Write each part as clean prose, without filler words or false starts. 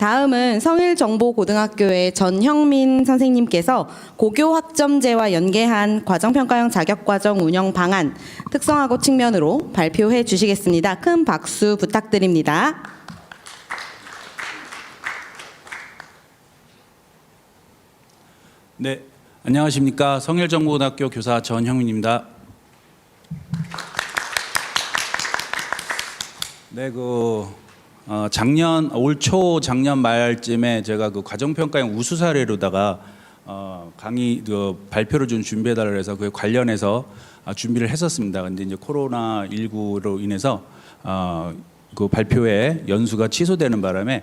다음은 성일정보고등학교의 전형민 선생님께서 고교 학점제와 연계한 과정평가형 자격과정 운영 방안, 특성하고 측면으로 발표해 주시겠습니다. 큰 박수 부탁드립니다. 네, 안녕하십니까. 성일정보고등학교 교사 전형민입니다. 네, 올 초 작년 말쯤에 제가 과정평가형 우수 사례로다가 강의 발표를 좀 준비해달라 해서 그에 관련해서 준비를 했었습니다. 근데 이제 코로나 19로 인해서 그 발표에 연수가 취소되는 바람에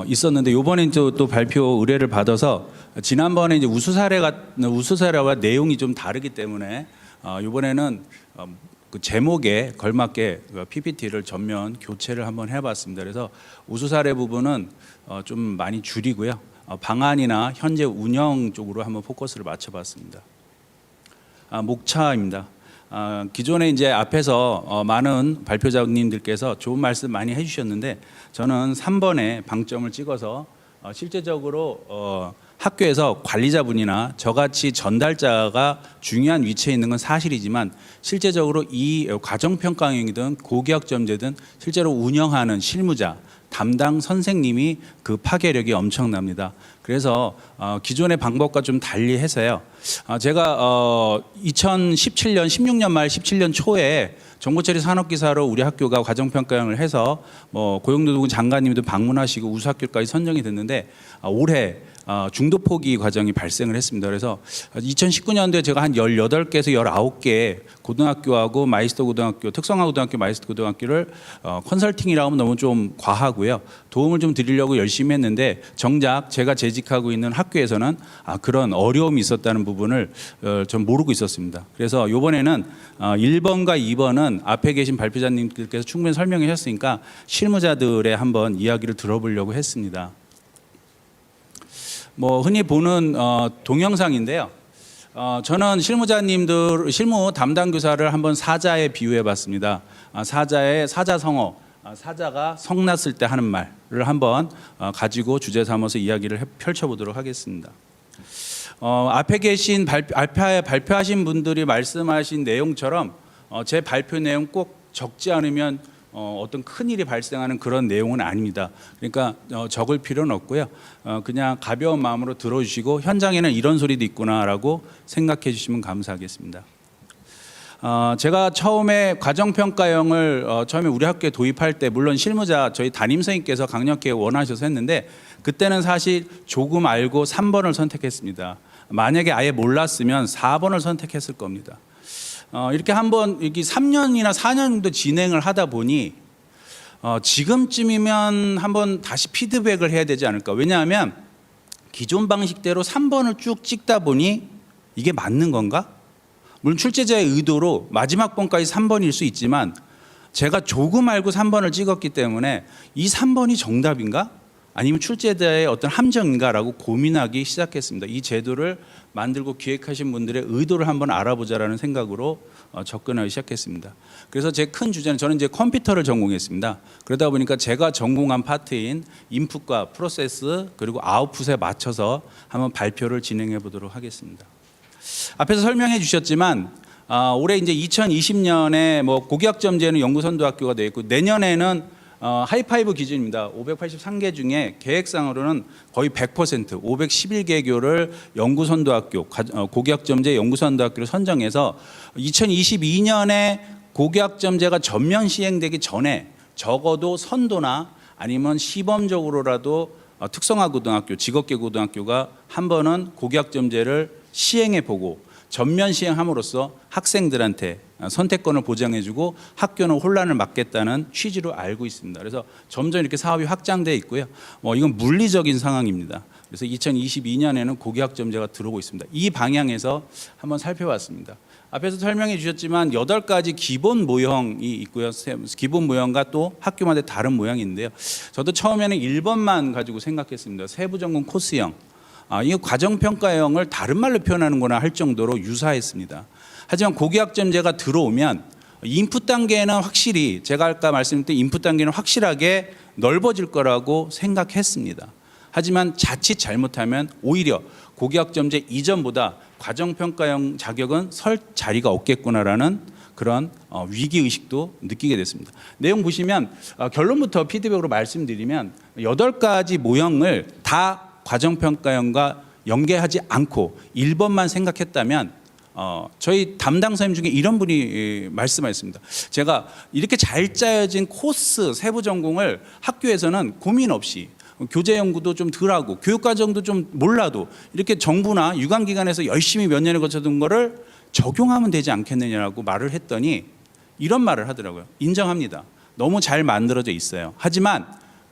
있었는데, 요번에 또 발표 의뢰를 받아서 지난번에 이제 우수 사례와 내용이 좀 다르기 때문에 이번에는 그 제목에 걸맞게 PPT를 전면 교체를 한번 해봤습니다. 그래서 우수 사례 부분은 좀 많이 줄이고요. 방안이나 현재 운영 쪽으로 한번 포커스를 맞춰봤습니다. 목차입니다. 기존에 이제 앞에서 많은 발표자님들께서 좋은 말씀 많이 해주셨는데, 저는 3번에 방점을 찍어서 실제적으로 학교에서 관리자분이나 저같이 전달자가 중요한 위치에 있는 건 사실이지만, 실제적으로 이 과정평가형이든 고교학점제든 실제로 운영하는 실무자, 담당 선생님이 그 파괴력이 엄청납니다. 그래서 기존의 방법과 좀 달리 해서요. 제가 2017년, 16년 말 17년 초에 정보처리 산업기사로 우리 학교가 과정평가형을 해서 고용노동부 장관님도 방문하시고 우수학교까지 선정이 됐는데, 올해 중도 포기 과정이 발생을 했습니다. 그래서 2019년도에 제가 한 18개에서 19개 고등학교하고 마이스터 고등학교, 특성화 고등학교, 마이스터 고등학교를 컨설팅이라고 하면 너무 좀 과하고요. 도움을 좀 드리려고 열심히 했는데, 정작 제가 재직하고 있는 학교에서는 그런 어려움이 있었다는 부분을 좀 모르고 있었습니다. 그래서 이번에는 1번과 2번은 앞에 계신 발표자님들께서 충분히 설명해 주셨으니까 실무자들의 한번 이야기를 들어보려고 했습니다. 흔히 보는 동영상인데요. 저는 실무 담당 교사를 한번 사자에 비유해 봤습니다. 사자성어, 사자가 성났을 때 하는 말을 한번 가지고 주제 삼아서 이야기를 펼쳐보도록 하겠습니다. 앞에 계신 발표하신 분들이 말씀하신 내용처럼 제 발표 내용 꼭 적지 않으면 어떤 큰일이 발생하는 그런 내용은 아닙니다. 그러니까 적을 필요는 없고요. 그냥 가벼운 마음으로 들어주시고, 현장에는 이런 소리도 있구나라고 생각해 주시면 감사하겠습니다. 제가 처음에 과정평가형을 처음에 우리 학교에 도입할 때, 물론 실무자 저희 담임선생님께서 강력하게 원하셔서 했는데, 그때는 사실 조금 알고 3번을 선택했습니다. 만약에 아예 몰랐으면 4번을 선택했을 겁니다. 이렇게 한번 3년이나 4년 정도 진행을 하다 보니 지금쯤이면 한번 다시 피드백을 해야 되지 않을까. 왜냐하면 기존 방식대로 3번을 쭉 찍다 보니 이게 맞는 건가? 물론 출제자의 의도로 마지막 번까지 3번일 수 있지만, 제가 조금 알고 3번을 찍었기 때문에 이 3번이 정답인가? 아니면 출제자의 어떤 함정인가라고 고민하기 시작했습니다. 이 제도를 만들고 기획하신 분들의 의도를 한번 알아보자라는 생각으로 접근하기 시작했습니다. 그래서 제 큰 주제는, 저는 이제 컴퓨터를 전공했습니다. 그러다 보니까 제가 전공한 파트인 인풋과 프로세스 그리고 아웃풋에 맞춰서 한번 발표를 진행해 보도록 하겠습니다. 앞에서 설명해 주셨지만 올해 이제 2020년에 고교학점제는 연구선도학교가 되어 있고, 내년에는 하이파이브 기준입니다. 583개 중에 계획상으로는 거의 100% 511개교를 연구선도학교, 고교학점제 연구선도학교를 선정해서 2022년에 고교학점제가 전면 시행되기 전에 적어도 선도나 아니면 시범적으로라도 특성화 고등학교, 직업계 고등학교가 한 번은 고교학점제를 시행해보고 전면 시행함으로써 학생들한테 선택권을 보장해주고 학교는 혼란을 막겠다는 취지로 알고 있습니다. 그래서 점점 이렇게 사업이 확장되어 있고요. 이건 물리적인 상황입니다. 그래서 2022년에는 고교학점제가 들어오고 있습니다. 이 방향에서 한번 살펴봤습니다. 앞에서 설명해 주셨지만 8가지 기본 모형이 있고요. 기본 모형과 또 학교마다 다른 모양이 있는데요. 저도 처음에는 1번만 가지고 생각했습니다. 세부전공 코스형. 이 과정평가형을 다른 말로 표현하는구나 할 정도로 유사했습니다. 하지만 고교학점제가 들어오면 인풋 단계는 확실히, 제가 아까 말씀드린 인풋 단계는 확실하게 넓어질 거라고 생각했습니다. 하지만 자칫 잘못하면 오히려 고교학점제 이전보다 과정평가형 자격은 설 자리가 없겠구나라는 그런 위기의식도 느끼게 됐습니다. 내용 보시면 결론부터 피드백으로 말씀드리면 8가지 모형을 다 과정평가형과 연계하지 않고 1번만 생각했다면 저희 담당 선생님 중에 이런 분이 말씀하셨습니다. 제가 이렇게 잘 짜여진 코스 세부 전공을 학교에서는 고민 없이 교재 연구도 좀 덜하고 교육과정도 좀 몰라도 이렇게 정부나 유관기관에서 열심히 몇 년을 거쳐둔 거를 적용하면 되지 않겠느냐라고 말을 했더니 이런 말을 하더라고요. 인정합니다. 너무 잘 만들어져 있어요. 하지만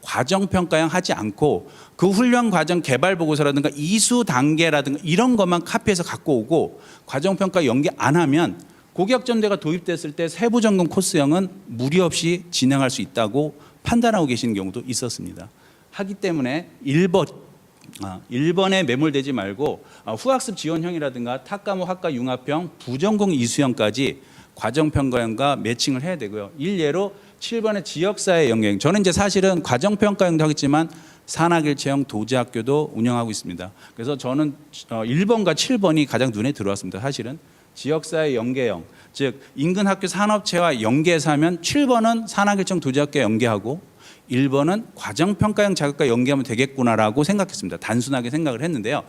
과정평가형 하지 않고 그 훈련 과정 개발 보고서라든가 이수 단계라든가 이런 것만 카피해서 갖고 오고 과정평가 연계 안 하면 고교학점제가 도입됐을 때 세부 전공 코스형은 무리 없이 진행할 수 있다고 판단하고 계시는 경우도 있었습니다. 하기 때문에 1번에 매몰되지 말고 후학습 지원형이라든가 탁과목 학과 융합형 부전공 이수형까지 과정평가형과 매칭을 해야 되고요. 일례로 7번의 지역사회 연계형. 저는 이제 사실은 과정평가형도 하겠지만 산학일체형 도제학교도 운영하고 있습니다. 그래서 저는 1번과 7번이 가장 눈에 들어왔습니다. 사실은 지역사회 연계형, 즉 인근 학교 산업체와 연계해서 하면 7번은 산학일체형 도제학교 연계하고 1번은 과정평가형 자격과 연계하면 되겠구나라고 생각했습니다. 단순하게 생각을 했는데요.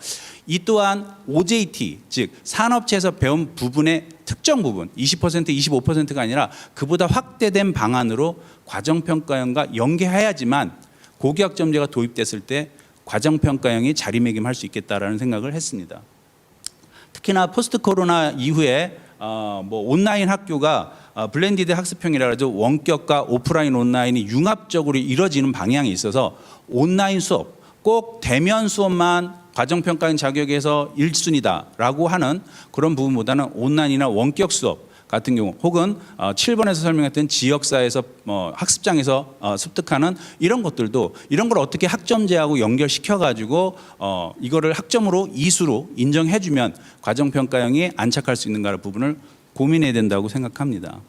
이 또한 OJT, 즉 산업체에서 배운 부분의 특정 부분 20%, 25%가 아니라 그보다 확대된 방안으로 과정평가형과 연계해야지만 고교학점제가 도입됐을 때 과정평가형이 자리매김할 수 있겠다라는 생각을 했습니다. 특히나 포스트 코로나 이후에 온라인 학교가 블렌디드 학습형이라 해서 원격과 오프라인 온라인이 융합적으로 이루어지는 방향이 있어서 온라인 수업 꼭 대면 수업만 과정평가형 자격에서 1순위다라고 하는 그런 부분보다는 온라인이나 원격 수업 같은 경우 혹은 7번에서 설명했던 지역사회에서 학습장에서 습득하는 이런 것들도 이런 걸 어떻게 학점제하고 연결시켜 가지고 이거를 학점으로 이수로 인정해 주면 과정평가형이 안착할 수 있는가 부분을 고민해야 된다고 생각합니다.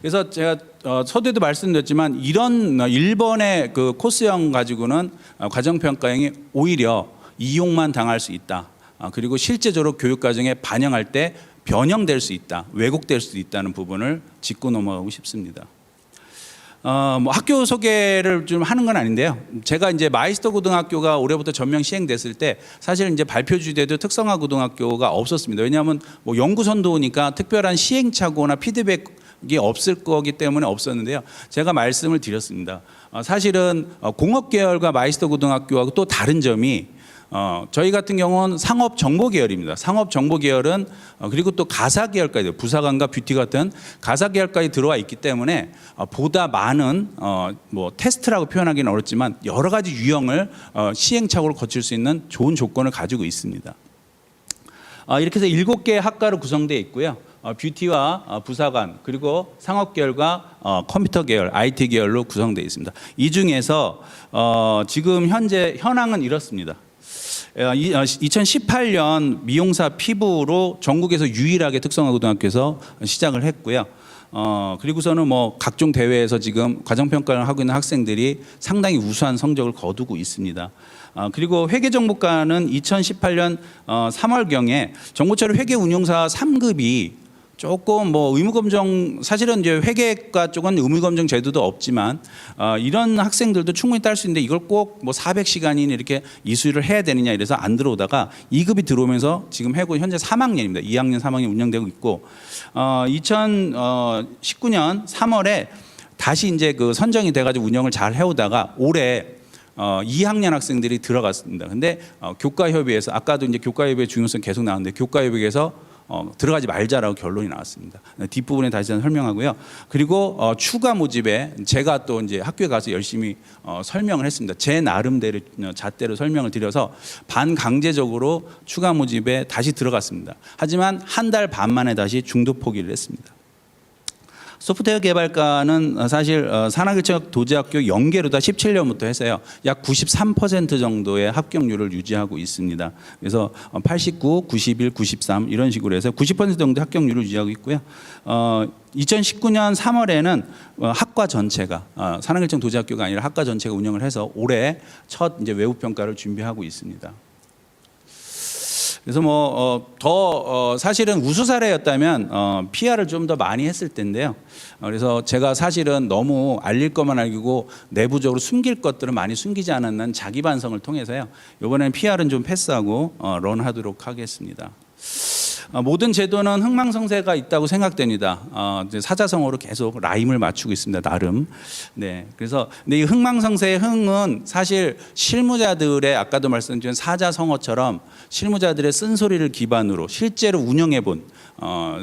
그래서 제가 서두에도 말씀드렸지만 이런 1번의 그 코스형 가지고는 과정평가형이 오히려 이용만 당할 수 있다. 그리고 실제적으로 교육과정에 반영할 때 변형될 수 있다, 왜곡될 수 있다는 부분을 짚고 넘어가고 싶습니다. 학교 소개를 좀 하는 건 아닌데요. 제가 이제 마이스터 고등학교가 올해부터 전면 시행됐을 때 사실 이제 발표 주제도 특성화 고등학교가 없었습니다. 왜냐하면 연구선도니까 특별한 시행착오나 피드백이 없을 거기 때문에 없었는데요. 제가 말씀을 드렸습니다. 사실은 공업 계열과 마이스터 고등학교하고 또 다른 점이 저희 같은 경우는 상업정보 계열입니다. 상업정보 계열은 그리고 또 가사 계열까지 부사관과 뷰티 같은 가사 계열까지 들어와 있기 때문에 보다 많은 테스트라고 표현하기는 어렵지만 여러 가지 유형을 시행착오를 거칠 수 있는 좋은 조건을 가지고 있습니다. 이렇게 해서 7개의 학과로 구성되어 있고요. 뷰티와 부사관 그리고 상업 계열과 컴퓨터 계열, IT 계열로 구성되어 있습니다. 이 중에서 지금 현재 현황은 이렇습니다. 2018년 미용사 피부로 전국에서 유일하게 특성화 고등학교에서 시작을 했고요. 그리고서는 각종 대회에서 지금 과정평가를 하고 있는 학생들이 상당히 우수한 성적을 거두고 있습니다. 그리고 회계정보과는 2018년 3월경에 정보처리 회계운용사 3급이 조금 의무검정 사실은 이제 회계과 쪽은 의무검정 제도도 없지만 이런 학생들도 충분히 딸 수 있는데 이걸 꼭 400시간이나 이렇게 이수를 해야 되느냐 이래서 안 들어오다가 2급이 들어오면서 지금 해고 현재 3학년입니다. 2학년 3학년 운영되고 있고 2019년 3월에 다시 이제 그 선정이 돼가지고 운영을 잘 해오다가 올해 2학년 학생들이 들어갔습니다. 근데 교과협의회에서 아까도 이제 교과협의회 중요성 계속 나왔는데 교과협의회에서 들어가지 말자라고 결론이 나왔습니다. 뒷부분에 다시 한번 설명하고요. 그리고 추가 모집에 제가 또 이제 학교에 가서 열심히 설명을 했습니다. 제 나름대로 잣대로 설명을 드려서 반강제적으로 추가 모집에 다시 들어갔습니다. 하지만 한 달 반 만에 다시 중도 포기를 했습니다. 소프트웨어 개발과는 사실 산학일청 도제학교 연계로 다 17년부터 해서요. 약 93% 정도의 합격률을 유지하고 있습니다. 그래서 89, 91, 93 이런 식으로 해서 90% 정도 합격률을 유지하고 있고요. 2019년 3월에는 학과 전체가 산학일청 도제학교가 아니라 학과 전체가 운영을 해서 올해 첫 이제 외부 평가를 준비하고 있습니다. 그래서 사실은 우수 사례였다면 PR을 좀 더 많이 했을 텐데요. 그래서 제가 사실은 너무 알릴 것만 알리고 내부적으로 숨길 것들을 많이 숨기지 않았는 자기 반성을 통해서요. 이번에는 PR은 좀 패스하고 런하도록 하겠습니다. 모든 제도는 흥망성쇠가 있다고 생각됩니다. 이제 사자성어로 계속 라임을 맞추고 있습니다. 나름. 네. 그래서 근데 이 흥망성쇠의 흥은 사실 실무자들의 아까도 말씀드린 사자성어처럼 실무자들의 쓴소리를 기반으로 실제로 운영해 본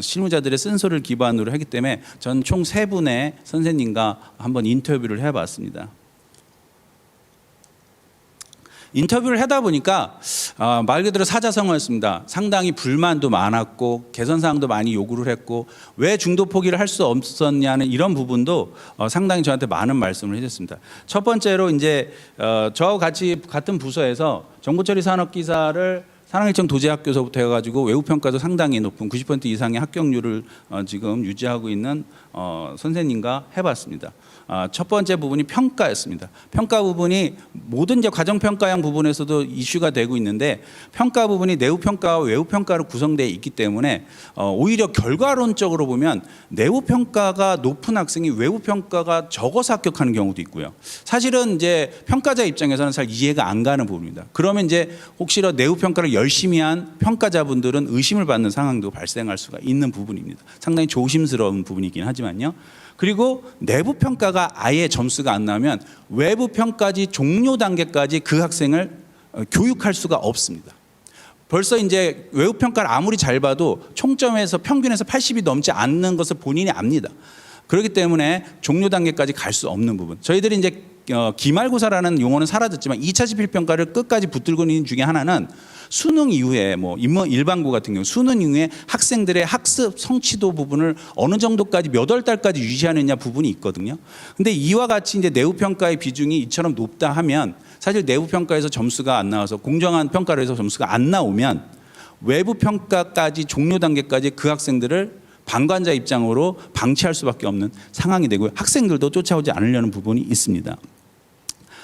실무자들의 쓴소리를 기반으로 하기 때문에 전 총 3분의 선생님과 한번 인터뷰를 해봤습니다. 인터뷰를 하다 보니까 말 그대로 사자성어였습니다. 상당히 불만도 많았고 개선사항도 많이 요구를 했고 왜 중도 포기를 할 수 없었냐는 이런 부분도 상당히 저한테 많은 말씀을 해줬습니다. 첫 번째로 이제 저하고 같이 같은 부서에서 정보처리 산업기사를 산학일청 도제학교서부터 해가지고 외부평가도 상당히 높은 90% 이상의 합격률을 지금 유지하고 있는 선생님과 해봤습니다. 첫 번째 부분이 평가였습니다. 평가 부분이 모든 이제 과정평가형 부분에서도 이슈가 되고 있는데 평가 부분이 내부평가와 외부평가로 구성되어 있기 때문에 오히려 결과론적으로 보면 내부평가가 높은 학생이 외부평가가 적어서 합격하는 경우도 있고요. 사실은 이제 평가자 입장에서는 잘 이해가 안 가는 부분입니다. 그러면 이제 혹시나 내부평가를 열심히 한 평가자분들은 의심을 받는 상황도 발생할 수가 있는 부분입니다. 상당히 조심스러운 부분이긴 하지만요. 그리고 내부 평가가 아예 점수가 안 나오면 외부 평가지 종료 단계까지 그 학생을 교육할 수가 없습니다. 벌써 이제 외부 평가를 아무리 잘 봐도 총점에서 평균에서 80이 넘지 않는 것을 본인이 압니다. 그렇기 때문에 종료 단계까지 갈 수 없는 부분. 저희들이 이제 기말고사라는 용어는 사라졌지만 2차 지필평가를 끝까지 붙들고 있는 중에 하나는 수능 이후에 일반고 같은 경우 수능 이후에 학생들의 학습 성취도 부분을 어느 정도까지 몇 월 달까지 유지하느냐 부분이 있거든요. 근데 이와 같이 이제 내부 평가의 비중이 이처럼 높다 하면 사실 내부 평가에서 점수가 안 나와서 공정한 평가를 해서 점수가 안 나오면 외부 평가까지 종료 단계까지 그 학생들을 방관자 입장으로 방치할 수밖에 없는 상황이 되고요. 학생들도 쫓아오지 않으려는 부분이 있습니다.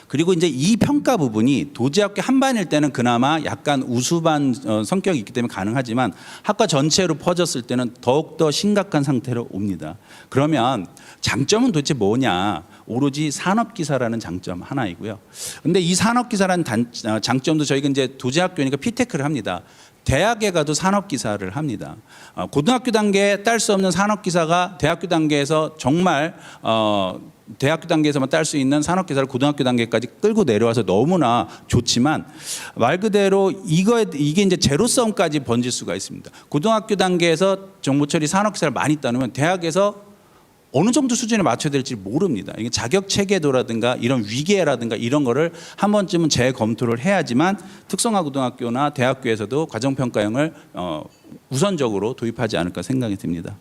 그리고 이제 이 평가 부분이 도제학교 한반일 때는 그나마 약간 우수반 성격이 있기 때문에 가능하지만 학과 전체로 퍼졌을 때는 더욱더 심각한 상태로 옵니다. 그러면 장점은 도대체 뭐냐? 오로지 산업기사라는 장점 하나이고요. 근데 이 산업기사라는 장점도 저희가 이제 도제학교니까 피테크를 합니다. 대학에 가도 산업기사를 합니다. 고등학교 단계에 딸 수 없는 산업기사가 대학교 단계에서 정말 대학교 단계에서만 딸 수 있는 산업기사를 고등학교 단계까지 끌고 내려와서 너무나 좋지만 말 그대로 이게 이제 제로섬까지 번질 수가 있습니다. 고등학교 단계에서 정보처리 산업기사를 많이 따놓으면 대학에서 어느 정도 수준에 맞춰야 될지 모릅니다. 이게 자격 체계도라든가 이런 위계라든가 이런 거를 한 번쯤은 재검토를 해야지만 특성화 고등학교나 대학교에서도 과정평가형을 우선적으로 도입하지 않을까 생각이 듭니다.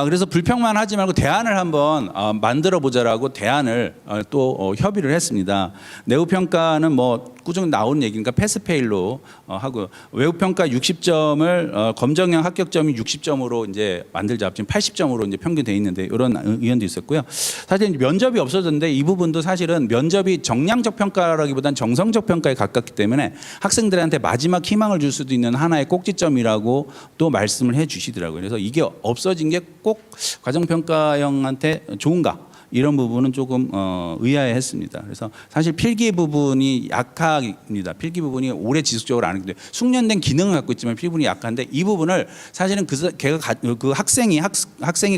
그래서 불평만 하지 말고 대안을 한번 만들어 보자라고 대안을 또 협의를 했습니다. 내부평가는 꾸준히 나오는 얘기니까 패스페일로 하고 외부평가 60점을 검정형 합격점이 60점으로 이제 만들자. 지금 80점으로 이제 평균 돼 있는데 이런 의견도 있었고요. 사실 면접이 없어졌는데 이 부분도 사실은 면접이 정량적 평가라기보다는 정성적 평가에 가깝기 때문에 학생들한테 마지막 희망을 줄 수도 있는 하나의 꼭지점이라고 또 말씀을 해 주시더라고요. 그래서 이게 없어진 게 꼭 과정평가형한테 좋은가? 이런 부분은 조금 의아해했습니다. 그래서 사실 필기 부분이 약합니다. 필기 부분이 오래 지속적으로 안 하기 때문에 숙련된 기능을 갖고 있지만 필기 부분이 약한데 이 부분을 사실은 그 학생이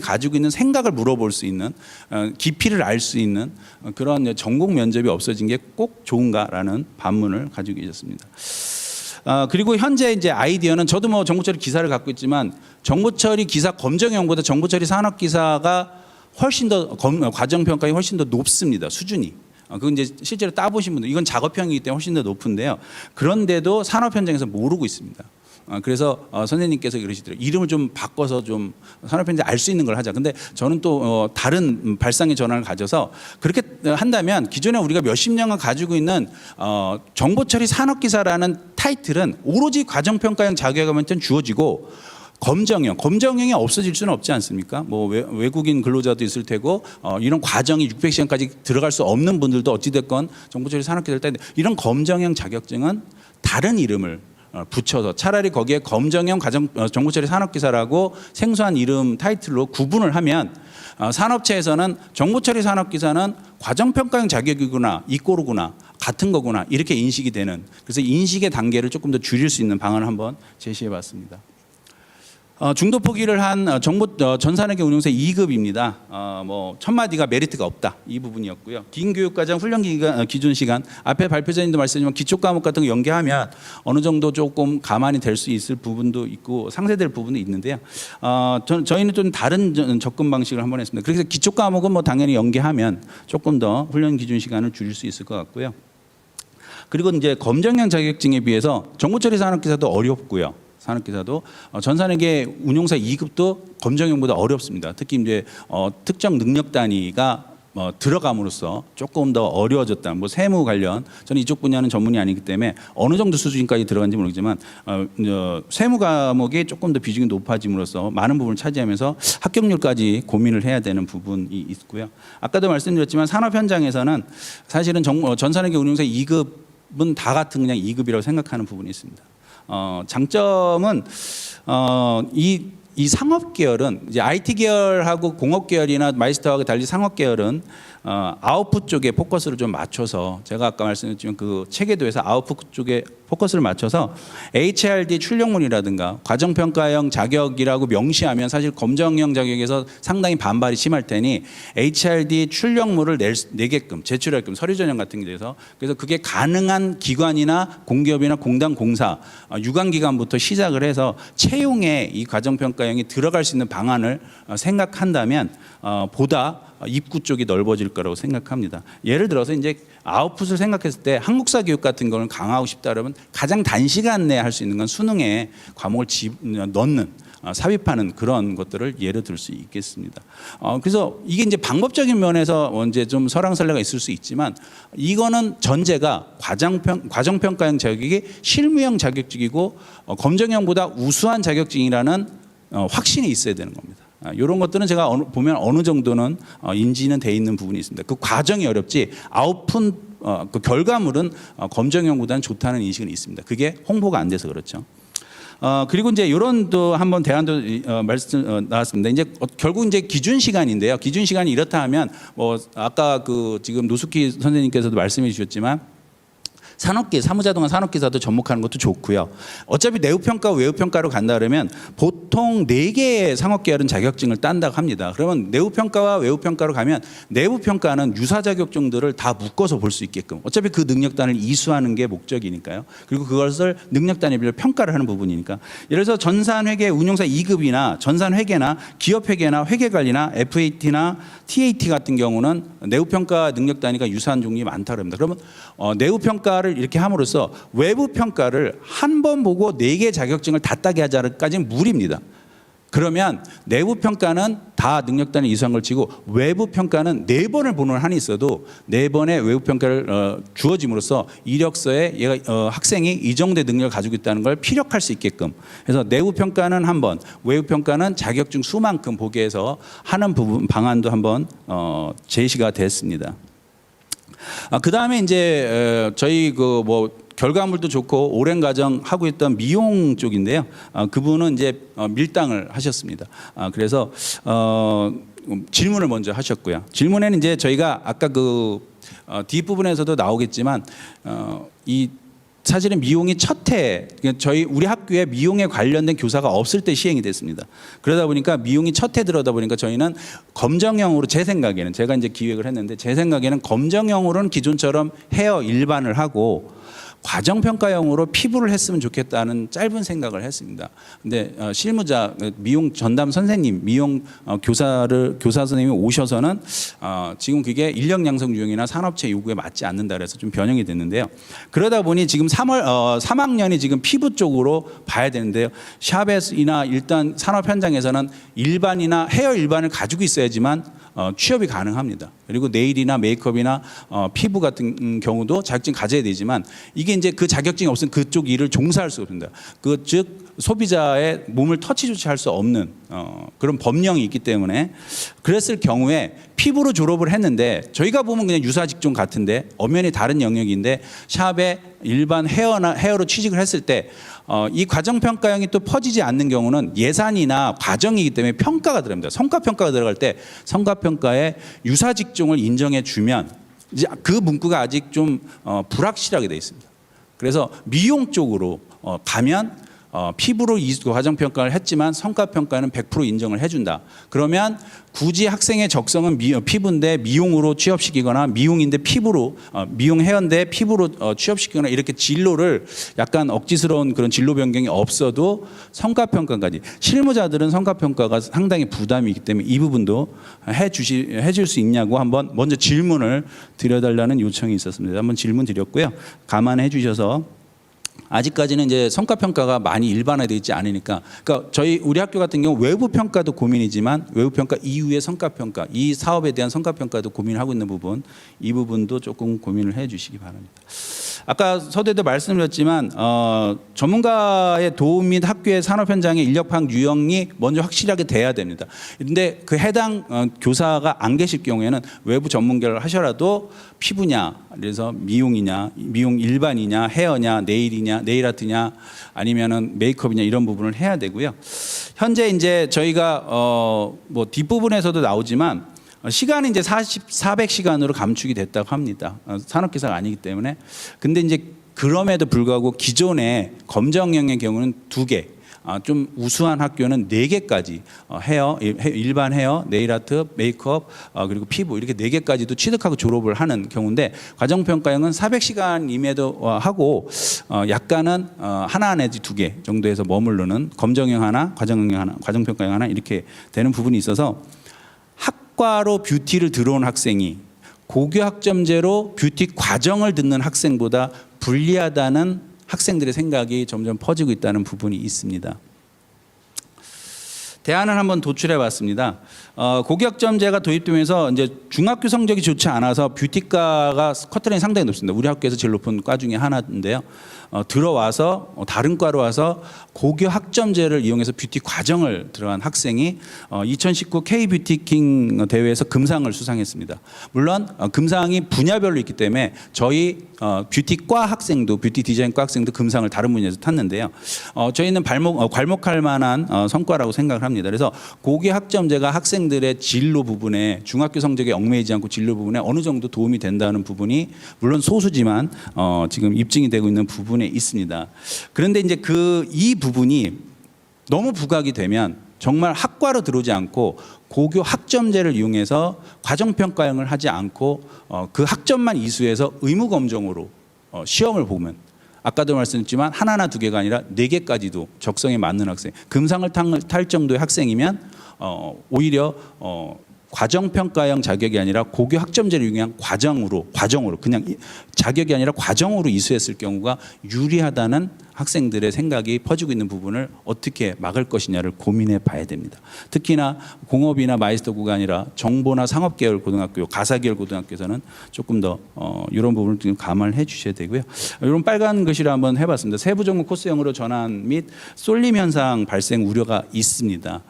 가지고 있는 생각을 물어볼 수 있는 깊이를 알 수 있는 그런 전공 면접이 없어진 게 꼭 좋은가라는 반문을 가지고 계셨습니다. 그리고 현재 이제 아이디어는 저도 정보처리 기사를 갖고 있지만 정보처리 기사 검정형보다 정보처리 산업기사가 훨씬 더 과정평가가 훨씬 더 높습니다. 수준이. 그건 이제 실제로 따보신 분들 이건 작업형이기 때문에 훨씬 더 높은데요. 그런데도 산업 현장에서 모르고 있습니다. 그래서 선생님께서 그러시더라고요. 이름을 좀 바꿔서 좀 산업현장 알 수 있는 걸 하자. 근데 저는 또 다른 발상의 전환을 가져서 그렇게 한다면 기존에 우리가 몇십 년간 가지고 있는 정보처리 산업기사라는 타이틀은 오로지 과정평가형 자격에만 주어지고 검정형이 없어질 수는 없지 않습니까? 뭐 외국인 근로자도 있을 테고 이런 과정이 600시간까지 들어갈 수 없는 분들도 어찌됐건 정보처리 산업기사를 따는데 이런 검정형 자격증은 다른 이름을 붙여서 차라리 거기에 검정형 정보처리 산업기사라고 생소한 이름 타이틀로 구분을 하면 산업체에서는 정보처리 산업기사는 과정평가형 자격이구나 이꼬르구나 같은 거구나 이렇게 인식이 되는 그래서 인식의 단계를 조금 더 줄일 수 있는 방안을 한번 제시해봤습니다. 중도 포기를 한 전산회계 운용사 2급입니다. 뭐 첫마디가 메리트가 없다 이 부분이었고요. 긴 교육과정 훈련 기준 시간 앞에 발표자님도 말씀하셨지만 기초 과목 같은 거 연계하면 어느 정도 조금 가만히 될 수 있을 부분도 있고 상쇄될 부분도 있는데요. 저희는 좀 다른 접근 방식을 한번 했습니다. 그래서 기초 과목은 뭐 당연히 연계하면 조금 더 훈련 기준 시간을 줄일 수 있을 것 같고요. 그리고 이제 검정형 자격증에 비해서 정보처리 산업기사도 어렵고요. 산업기사도 전산회계 운용사 2급도 검정형보다 어렵습니다. 특히 이제 특정 능력 단위가 들어감으로써 조금 더 어려워졌다. 뭐 세무 관련 저는 이쪽 분야는 전문이 아니기 때문에 어느 정도 수준까지 들어간지 모르겠지만 세무 과목이 조금 더 비중이 높아짐으로써 많은 부분을 차지하면서 합격률까지 고민을 해야 되는 부분이 있고요. 아까도 말씀드렸지만 산업 현장에서는 사실은 전산회계 운용사 2급은 다 같은 그냥 2급이라고 생각하는 부분이 있습니다. 장점은 이 상업 계열은 이제 IT 계열하고 공업 계열이나 마이스터하고 달리 상업 계열은 아웃풋 쪽에 포커스를 좀 맞춰서 제가 아까 말씀드렸지만 그 체계도에서 아웃풋 쪽에 포커스를 맞춰서 HRD 출력문이라든가 과정평가형 자격이라고 명시하면 사실 검정형 자격에서 상당히 반발이 심할 테니 HRD 출력문을 내게끔 제출하게끔 서류 전형 같은 게 돼서 그래서 그게 가능한 기관이나 공기업이나 공단 공사 유관기관부터 시작을 해서 채용에 이 과정평가형이 들어갈 수 있는 방안을 생각한다면 보다 입구 쪽이 넓어질 거라고 생각합니다. 예를 들어서 이제 아웃풋을 생각했을 때 한국사 교육 같은 거는 강화하고 싶다 그러면 가장 단시간 내에 할 수 있는 건 수능에 과목을 넣는 삽입하는 그런 것들을 예로 들 수 있겠습니다. 그래서 이게 이제 방법적인 면에서 이제 좀 설왕설래가 있을 수 있지만 이거는 전제가 과정평가형 자격이 실무형 자격증이고 검정형보다 우수한 자격증이라는 확신이 있어야 되는 겁니다. 이런 것들은 제가 보면 어느 정도는 인지는 돼 있는 부분이 있습니다. 그 과정이 어렵지 아웃풋 그 결과물은 검정형보다는 좋다는 인식은 있습니다. 그게 홍보가 안 돼서 그렇죠. 그리고 이제 이런 또 한번 대안도 말씀 나왔습니다. 이제 결국 이제 기준 시간인데요. 기준 시간이 이렇다 하면 뭐 아까 그 지금 노숙희 선생님께서도 말씀해 주셨지만 사무자동화 산업기사도 접목하는 것도 좋고요. 어차피 내부평가, 외부평가로 간다 그러면 보통 4개의 상업계열은 자격증을 딴다고 합니다. 그러면 내부평가와 외부평가로 가면 내부평가는 유사 자격증들을 다 묶어서 볼 수 있게끔 어차피 그 능력단을 이수하는 게 목적이니까요. 그리고 그것을 능력단위별로 평가를 하는 부분이니까. 예를 들어서 전산회계 운용사 2급이나 전산회계나 기업회계나 회계관리나 FAT나 TAT 같은 경우는 내부평가 능력단위가 유사한 종류가 많다고 합니다. 그러면 내부평가를 이렇게 함으로써 외부 평가를 한 번 보고 4개 자격증을 다 따게 하자까지는 무리입니다. 그러면 내부 평가는 다 능력단위 이수한 걸 치고 외부 평가는 4번을 보는 한이 있어도 4번의 외부 평가를 주어짐으로써 이력서에 얘가 학생이 이 정도의 능력을 가지고 있다는 걸 피력할 수 있게끔 그래서 내부 평가는 한 번, 외부 평가는 자격증 수만큼 보게 해서 하는 부분 방안도 한번 제시가 됐습니다. 그 다음에 이제 저희 그 뭐 결과물도 좋고 오랜 과정 하고 있던 미용 쪽인데요. 그분은 이제 밀당을 하셨습니다. 그래서 질문을 먼저 하셨고요. 질문에는 이제 저희가 아까 그 뒷부분에서도 나오겠지만 이 사실은 미용이 첫해 우리 학교에 미용에 관련된 교사가 없을 때 시행이 됐습니다. 그러다 보니까 미용이 첫해 들어다 보니까 저희는 검정형으로 제 생각에는 제가 이제 기획을 했는데 제 생각에는 검정형으로는 기존처럼 헤어 일반을 하고 과정평가형으로 피부를 했으면 좋겠다는 짧은 생각을 했습니다. 근데 실무자 미용 전담 선생님, 미용 교사 선생님이 오셔서는 지금 그게 인력 양성 유형이나 산업체 요구에 맞지 않는다 그래서 좀 변형이 됐는데요. 그러다 보니 지금 3학년이 지금 피부 쪽으로 봐야 되는데요. 샵이나 일단 산업 현장에서는 일반이나 헤어 일반을 가지고 있어야지만 취업이 가능합니다. 그리고 네일이나 메이크업이나 피부 같은 경우도 자격증 가져야 되지만 이게 이제 그 자격증이 없으면 그쪽 일을 종사할 수가 없습니다. 즉 소비자의 몸을 터치조차 할 수 없는 그런 법령이 있기 때문에 그랬을 경우에 피부로 졸업을 했는데 저희가 보면 그냥 유사 직종 같은데 엄연히 다른 영역인데 샵에 일반 헤어로 취직을 했을 때 이 과정평가형이 또 퍼지지 않는 경우는 예산이나 과정이기 때문에 평가가 들어갑니다. 성과평가가 들어갈 때 성과평가에 유사 직종을 인정해 주면 이제 그 문구가 아직 좀 불확실하게 되어 있습니다. 그래서 미용 쪽으로 가면 피부로 과정평가를 했지만 성과평가는 100% 인정을 해준다. 그러면 굳이 학생의 적성은 피부인데 미용으로 취업시키거나 미용인데 피부로 미용 헤어인데 피부로 취업시키거나 이렇게 진로를 약간 억지스러운 그런 진로 변경이 없어도 성과평가까지 실무자들은 성과평가가 상당히 부담이기 때문에 이 부분도 해줄 수 있냐고 한번 먼저 질문을 드려달라는 요청이 있었습니다. 한번 질문 드렸고요. 감안해 주셔서 아직까지는 이제 성과평가가 많이 일반화되어 있지 않으니까, 그러니까 우리 학교 같은 경우 외부 평가도 고민이지만 외부 평가 이후의 성과평가, 이 사업에 대한 성과평가도 고민을 하고 있는 부분, 이 부분도 조금 고민을 해주시기 바랍니다. 아까 서두에도 말씀드렸지만 전문가의 도움 및 학교의 산업 현장의 인력 파악 유형이 먼저 확실하게 돼야 됩니다. 그런데 그 해당 교사가 안 계실 경우에는 외부 전문가를 하셔라도 피부냐, 그래서 미용이냐, 미용 일반이냐, 헤어냐, 네일이냐, 네일 아트냐, 아니면은 메이크업이냐 이런 부분을 해야 되고요. 현재 이제 저희가 뭐 뒷부분에서도 나오지만 시간이 이제 400시간으로 감축이 됐다고 합니다. 산업기사가 아니기 때문에. 근데 이제 그럼에도 불구하고 기존의 검정형의 경우는 2개, 좀 우수한 학교는 4개까지 헤어, 일반 헤어, 네일아트, 메이크업, 그리고 피부 이렇게 4개까지도 취득하고 졸업을 하는 경우인데 과정평가형은 400시간임에도 하고 약간은 하나 내지 2개 정도에서 머무르는 검정형 하나, 과정형 하나, 과정평가형 하나 이렇게 되는 부분이 있어서 학과로 뷰티를 들어온 학생이 고교 학점제로 뷰티 과정을 듣는 학생보다 불리하다는 학생들의 생각이 점점 퍼지고 있다는 부분이 있습니다. 대안을 한번 도출해 봤습니다. 고교 학점제가 도입되면서 이제 중학교 성적이 좋지 않아서 뷰티과가 커트라인이 상당히 높습니다. 우리 학교에서 제일 높은 과 중에 하나인데요. 들어와서 다른 과로 와서 고교 학점제를 이용해서 뷰티 과정을 들어간 학생이 2019 K-뷰티킹 대회에서 금상을 수상했습니다. 물론 금상이 분야별로 있기 때문에 저희 뷰티과 학생도 뷰티 디자인과 학생도 금상을 다른 분야에서 탔는데요. 저희는 괄목할 만한 성과라고 생각을 합니다. 그래서 고교 학점제가 학생들의 진로 부분에 중학교 성적에 얽매이지 않고 진로 부분에 어느 정도 도움이 된다는 부분이 물론 소수지만 지금 입증이 되고 있는 부분에 있습니다. 그런데 이제 이 부분이 너무 부각이 되면 정말 학과로 들어오지 않고 고교 학점제를 이용해서 과정평가형을 하지 않고 그 학점만 이수해서 의무검정으로 시험을 보면 아까도 말씀드렸지만 하나나 2개가 아니라 4개까지도 적성에 맞는 학생, 금상을 탈 정도의 학생이면 오히려 과정평가형 자격이 아니라 고교 학점제를 이용한 과정으로 그냥 자격이 아니라 과정으로 이수했을 경우가 유리하다는 학생들의 생각이 퍼지고 있는 부분을 어떻게 막을 것이냐를 고민해 봐야 됩니다. 특히나 공업이나 마이스터고가 아니라 정보나 상업계열 고등학교, 가사계열 고등학교에서는 조금 더 이런 부분을 좀 감안을 해 주셔야 되고요. 이런 빨간 글씨를 한번 해봤습니다. 세부 종목 코스형으로 전환 및 쏠림 현상 발생 우려가 있습니다.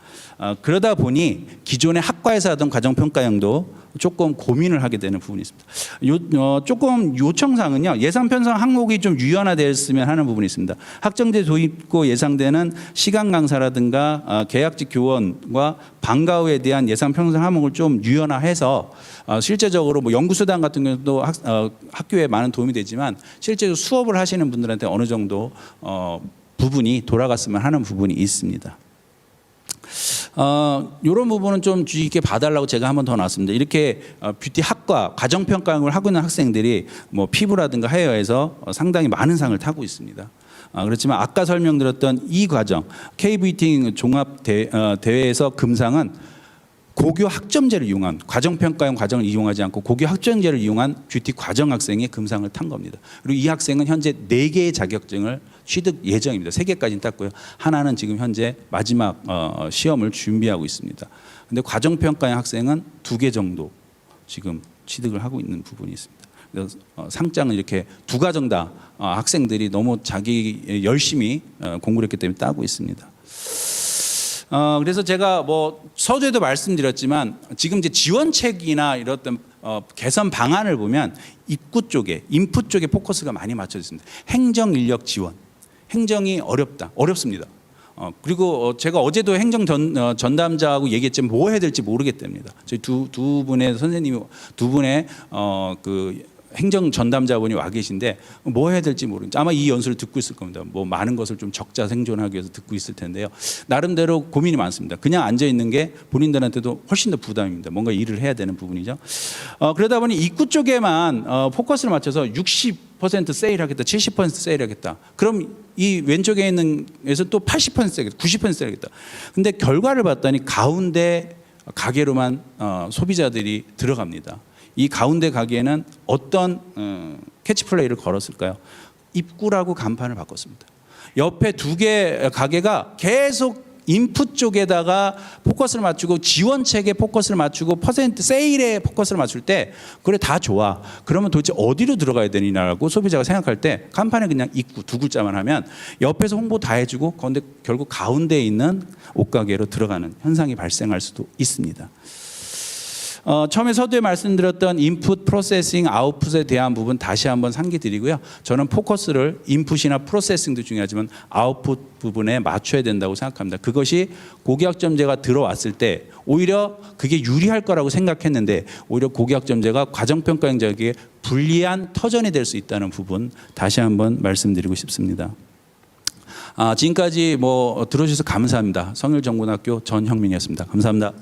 그러다 보니 기존의 학과에서 하던 과정평가형도 조금 고민을 하게 되는 부분이 있습니다. 조금 요청사항은요. 예산 편성 항목이 좀 유연화되었으면 하는 부분이 있습니다. 학점제 도입고 예상되는 시간 강사라든가 계약직 교원과 방과 후에 대한 예산 편성 항목을 좀 유연화해서 실제적으로 뭐 연구수당 같은 경우도 학교에 많은 도움이 되지만 실제로 수업을 하시는 분들한테 어느 정도 부분이 돌아갔으면 하는 부분이 있습니다. 이런 부분은 좀 주의 깊게 봐달라고 제가 한 번 더 나왔습니다. 이렇게 뷰티 학과 학과 과정평가형을 하고 있는 학생들이 뭐 피부라든가 헤어에서 상당히 많은 상을 타고 있습니다. 그렇지만 아까 설명드렸던 이 과정 KVT 종합 대회에서 금상은 고교 학점제를 이용한 과정평가형 과정을 이용하지 않고 고교 학점제를 이용한 뷰티 과정 학생이 금상을 탄 겁니다. 그리고 이 학생은 현재 4개의 자격증을 취득 예정입니다. 3개까지는 땄고요. 하나는 지금 현재 마지막 시험을 준비하고 있습니다. 근데 과정평가형 학생은 2개 정도 지금 취득을 하고 있는 부분이 있습니다. 그래서 상장을 이렇게 2과정 다 학생들이 너무 자기 열심히 공부를 했기 때문에 따고 있습니다. 그래서 제가 뭐 서두에도 말씀드렸지만 지금 이제 지원책이나 이런 개선 방안을 보면 입구 쪽에 인풋 쪽에 포커스가 많이 맞춰져 있습니다. 행정 인력 지원, 행정이 어렵습니다. 그리고 제가 어제도 행정 전담자하고 얘기했지만 뭐 해야 될지 모르겠답니다. 저희 두 분의 선생님이 두 분의 그 행정 전담자분이 와 계신데 뭐 해야 될지 모르겠는데 아마 이 연수를 듣고 있을 겁니다. 뭐 많은 것을 좀 적자 생존하기 위해서 듣고 있을 텐데요. 나름대로 고민이 많습니다. 그냥 앉아 있는 게 본인들한테도 훨씬 더 부담입니다. 뭔가 일을 해야 되는 부분이죠. 그러다 보니 입구 쪽에만 포커스를 맞춰서 60% 세일하겠다, 70% 세일하겠다. 그럼 이 왼쪽에 있는 에서 또 80% 세일하겠다, 90% 세일하겠다. 근데 결과를 봤더니 가운데 가게로만 소비자들이 들어갑니다. 이 가운데 가게에는 어떤 캐치플레이를 걸었을까요? 입구라고 간판을 바꿨습니다. 옆에 2개 가게가 계속 인풋 쪽에다가 포커스를 맞추고 지원책에 포커스를 맞추고 퍼센트 세일에 포커스를 맞출 때 그래 다 좋아. 그러면 도대체 어디로 들어가야 되느냐라고 소비자가 생각할 때 간판에 그냥 입구 2글자만 하면 옆에서 홍보 다 해주고 그런데 결국 가운데에 있는 옷가게로 들어가는 현상이 발생할 수도 있습니다. 처음에 서두에 말씀드렸던 인풋, 프로세싱, 아웃풋에 대한 부분 다시 한번 상기드리고요. 저는 포커스를 인풋이나 프로세싱도 중요하지만 아웃풋 부분에 맞춰야 된다고 생각합니다. 그것이 고교학점제가 들어왔을 때 오히려 그게 유리할 거라고 생각했는데 오히려 고교학점제가 과정평가형제에게 불리한 터전이 될 수 있다는 부분 다시 한번 말씀드리고 싶습니다. 지금까지 뭐 들어주셔서 감사합니다. 성일정고등학교 전형민이었습니다. 감사합니다.